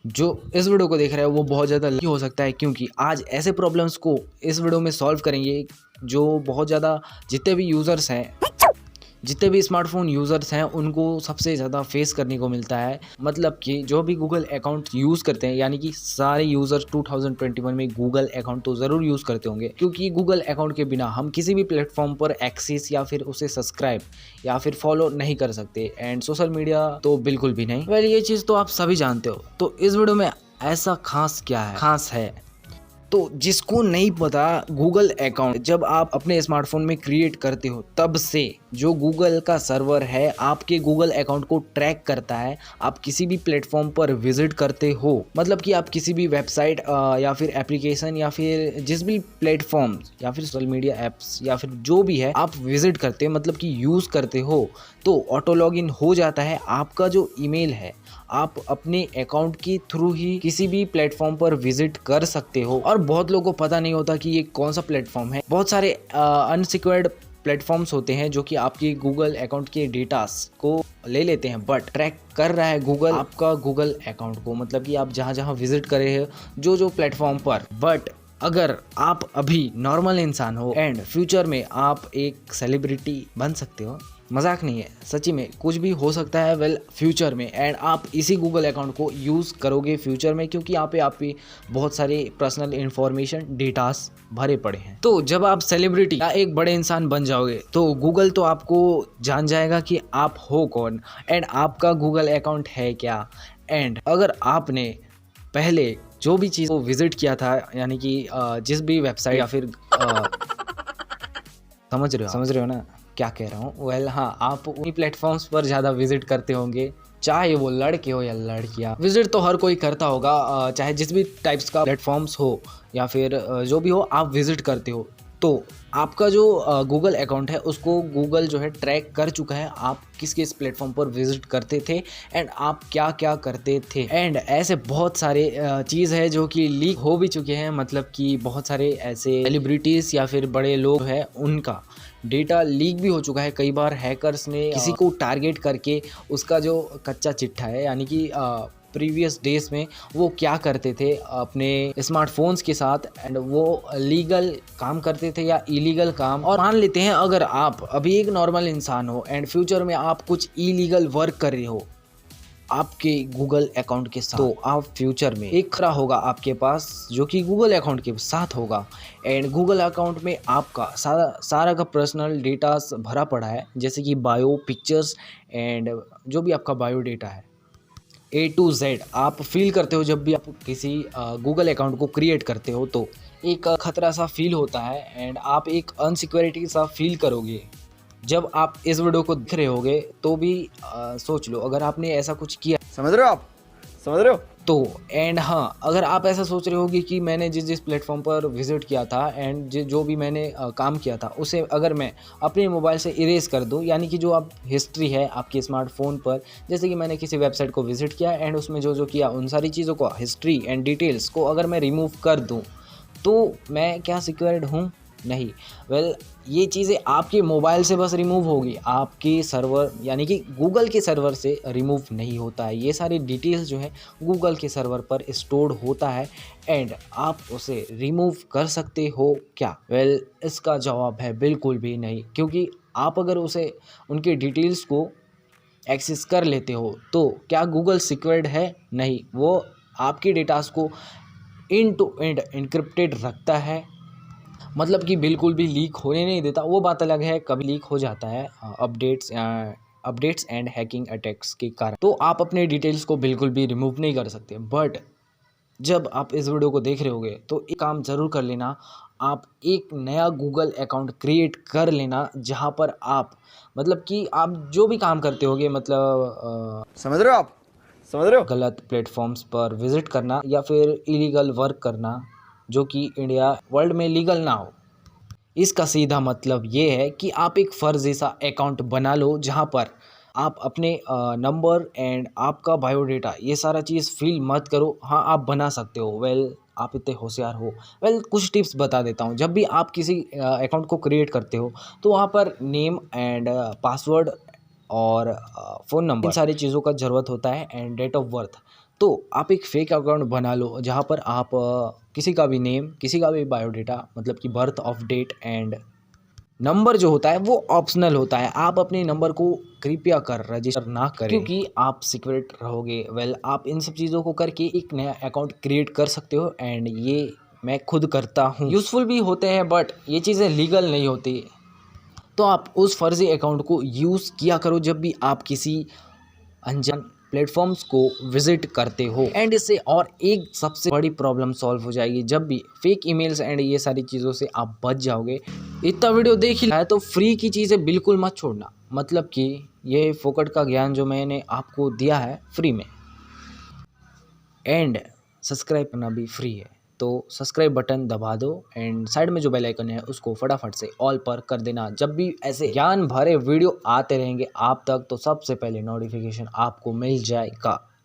जो इस वीडियो को देख रहा है वो बहुत ज़्यादा लकी हो सकता है, क्योंकि आज ऐसे प्रॉब्लम्स को इस वीडियो में सॉल्व करेंगे जो बहुत ज़्यादा जितने भी स्मार्टफोन यूज़र्स हैं उनको सबसे ज़्यादा फेस करने को मिलता है। मतलब कि जो भी गूगल अकाउंट यूज़ करते हैं, यानी कि सारे यूज़र्स 2021 में गूगल अकाउंट तो ज़रूर यूज़ करते होंगे, क्योंकि गूगल अकाउंट के बिना हम किसी भी प्लेटफॉर्म पर एक्सेस या फिर उसे सब्सक्राइब या फिर फॉलो नहीं कर सकते, एंड सोशल मीडिया तो बिल्कुल भी नहीं। वेल, ये चीज़ तो आप सभी जानते हो। तो इस वीडियो में ऐसा खास क्या है? खास है तो जिसको नहीं पता, गूगल अकाउंट जब आप अपने स्मार्टफोन में क्रिएट करते हो तब से जो गूगल का सर्वर है आपके गूगल अकाउंट को ट्रैक करता है। आप किसी भी प्लेटफॉर्म पर विजिट करते हो, मतलब कि आप किसी भी वेबसाइट या फिर एप्लीकेशन या फिर जिस भी प्लेटफॉर्म या फिर सोशल मीडिया ऐप्स या फिर जो भी है आप विजिट करते हो, मतलब कि यूज़ करते हो, तो ऑटो लॉगिन हो जाता है। आपका जो ईमेल है आप अपने अकाउंट के थ्रू ही किसी भी प्लेटफॉर्म पर विजिट कर सकते हो। और बहुत लोगों को पता नहीं होता कि ये कौन सा प्लेटफॉर्म है। बहुत सारे अनसिक्योर्ड प्लेटफॉर्म्स होते हैं जो कि आपकी गूगल अकाउंट के डेटास को ले लेते हैं, बट ट्रैक कर रहा है गूगल आपका गूगल अकाउंट को, मतलब कि आप जहाँ जहाँ विजिट कर रहे हो जो प्लेटफॉर्म पर। बट अगर आप अभी नॉर्मल इंसान हो एंड फ्यूचर में आप एक सेलिब्रिटी बन सकते हो, मजाक नहीं है, सच्ची में कुछ भी हो सकता है वेल फ्यूचर में, एंड आप इसी गूगल अकाउंट को यूज़ करोगे फ्यूचर में, क्योंकि यहाँ पे आप पे बहुत सारे पर्सनल इन्फॉर्मेशन डेटास भरे पड़े हैं। तो जब आप सेलिब्रिटी या एक बड़े इंसान बन जाओगे तो गूगल तो आपको जान जाएगा कि आप हो कौन एंड आपका गूगल अकाउंट है क्या। एंड अगर आपने पहले जो भी चीज़ को विजिट किया था, यानी कि जिस भी वेबसाइट या फिर समझ रहे हो ना क्या कह रहा हूँ। वेल हाँ, आप उन्हीं प्लेटफॉर्म्स पर ज़्यादा विजिट करते होंगे, चाहे वो लड़के हो या लड़कियाँ। विजिट तो हर कोई करता होगा, चाहे जिस भी टाइप्स का प्लेटफॉर्म्स हो या फिर जो भी हो आप विजिट करते हो। तो आपका जो गूगल अकाउंट है उसको गूगल जो है ट्रैक कर चुका है, आप किस किस प्लेटफॉर्म पर विजिट करते थे एंड आप क्या क्या करते थे। एंड ऐसे बहुत सारे चीज़ है जो कि लीक हो भी चुके हैं, मतलब कि बहुत सारे ऐसे सेलिब्रिटीज़ या फिर बड़े लोग हैं उनका डेटा लीक भी हो चुका है। कई बार हैकर्स ने किसी को टारगेट करके उसका जो कच्चा चिट्ठा है, यानी कि प्रीवियस डेज में वो क्या करते थे अपने स्मार्टफोन्स के साथ, एंड वो लीगल काम करते थे या इलीगल काम। और मान लेते हैं अगर आप अभी एक नॉर्मल इंसान हो एंड फ्यूचर में आप कुछ इलीगल वर्क कर रहे हो आपके गूगल अकाउंट के साथ, तो आप फ्यूचर में एक खरा होगा आपके पास जो कि गूगल अकाउंट के साथ होगा। एंड गूगल अकाउंट में आपका सारा का पर्सनल डेटा भरा पड़ा है, जैसे कि बायो, पिक्चर्स एंड जो भी आपका बायो डेटा है A to Z आप फील करते हो। जब भी आप किसी गूगल अकाउंट को क्रिएट करते हो तो एक खतरा सा फील होता है एंड आप एक अनसिक्योरिटी सा फील करोगे। जब आप इस वीडियो को देख रहे होगे तो भी सोच लो अगर आपने ऐसा कुछ किया, समझ रहे हो तो एंड हाँ, अगर आप ऐसा सोच रहे होगे कि मैंने जिस प्लेटफॉर्म पर विजिट किया था एंड जो भी मैंने काम किया था उसे अगर मैं अपने मोबाइल से इरेज कर दूं, यानी कि जो आप हिस्ट्री है आपके स्मार्टफोन पर, जैसे कि मैंने किसी वेबसाइट को विजिट किया एंड उसमें जो किया उन सारी चीज़ों को, हिस्ट्री एंड डिटेल्स को अगर मैं रिमूव कर दूँ, तो मैं क्या सिक्योर्ड हूँ? नहीं। वेल, ये चीज़ें आपके मोबाइल से बस रिमूव होगी, आपके सर्वर यानी कि गूगल के सर्वर से रिमूव नहीं होता है। ये सारी डिटेल्स जो है गूगल के सर्वर पर स्टोर्ड होता है एंड आप उसे रिमूव कर सकते हो क्या? वेल, इसका जवाब है बिल्कुल भी नहीं, क्योंकि आप अगर उसे उनके डिटेल्स को एक्सेस कर लेते हो तो क्या गूगल सिक्योर्ड है? नहीं, वो आपके डेटास को एंड टू एंड एन्क्रिप्टेड रखता है, मतलब कि बिल्कुल भी लीक होने नहीं देता। वो बात अलग है कभी लीक हो जाता है अपडेट्स एंड हैकिंग अटैक्स के कारण, तो आप अपने डिटेल्स को बिल्कुल भी रिमूव नहीं कर सकते। बट जब आप इस वीडियो को देख रहे होगे तो एक काम ज़रूर कर लेना, आप एक नया गूगल अकाउंट क्रिएट कर लेना जहाँ पर आप, मतलब कि आप जो भी काम करते होगे, मतलब समझ रहे हो गलत प्लेटफॉर्म्स पर विजिट करना या फिर इलीगल वर्क करना जो कि इंडिया वर्ल्ड में लीगल ना हो। इसका सीधा मतलब ये है कि आप एक फर्जी सा अकाउंट बना लो जहाँ पर आप अपने नंबर एंड आपका बायोडेटा ये सारा चीज़ फिल मत करो। हाँ, आप बना सकते हो। वेल, आप इतने होशियार हो। वेल, कुछ टिप्स बता देता हूँ। जब भी आप किसी अकाउंट को क्रिएट करते हो तो वहाँ पर नेम एंड पासवर्ड और फ़ोन नंबर, इन सारी चीज़ों का ज़रूरत होता है एंड डेट ऑफ बर्थ। तो आप एक फेक अकाउंट बना लो जहाँ पर आप किसी का भी नेम, किसी का भी बायोडाटा, मतलब कि birth of date and number जो होता है वो ऑप्शनल होता है। आप अपने नंबर को कृपया कर रजिस्टर ना करें, क्योंकि आप सिक्योर रहोगे। वेल, आप इन सब चीज़ों को करके एक नया अकाउंट क्रिएट कर सकते हो एंड ये मैं खुद करता हूँ। यूज़फुल भी होते हैं बट ये चीज़ें लीगल नहीं होती। तो आप उस फर्जी अकाउंट को यूज़ किया करो जब भी आप किसी अनजान प्लेटफॉर्म्स को विजिट करते हो। एंड इससे और एक सबसे बड़ी प्रॉब्लम सॉल्व हो जाएगी जब भी फेक ईमेल्स एंड ये सारी चीज़ों से आप बच जाओगे। इतना वीडियो देख ही है तो फ्री की चीज़ें बिल्कुल मत छोड़ना, मतलब कि ये फोकट का ज्ञान जो मैंने आपको दिया है फ्री में। एंड सब्सक्राइब करना भी फ्री है, तो सब्सक्राइब बटन दबा दो एंड साइड में जो बेल आइकन है उसको फटाफट से ऑल पर कर देना। जब भी ऐसे ज्ञान भरे वीडियो आते रहेंगे आप तक तो सबसे पहले नोटिफिकेशन आपको मिल जाएगा।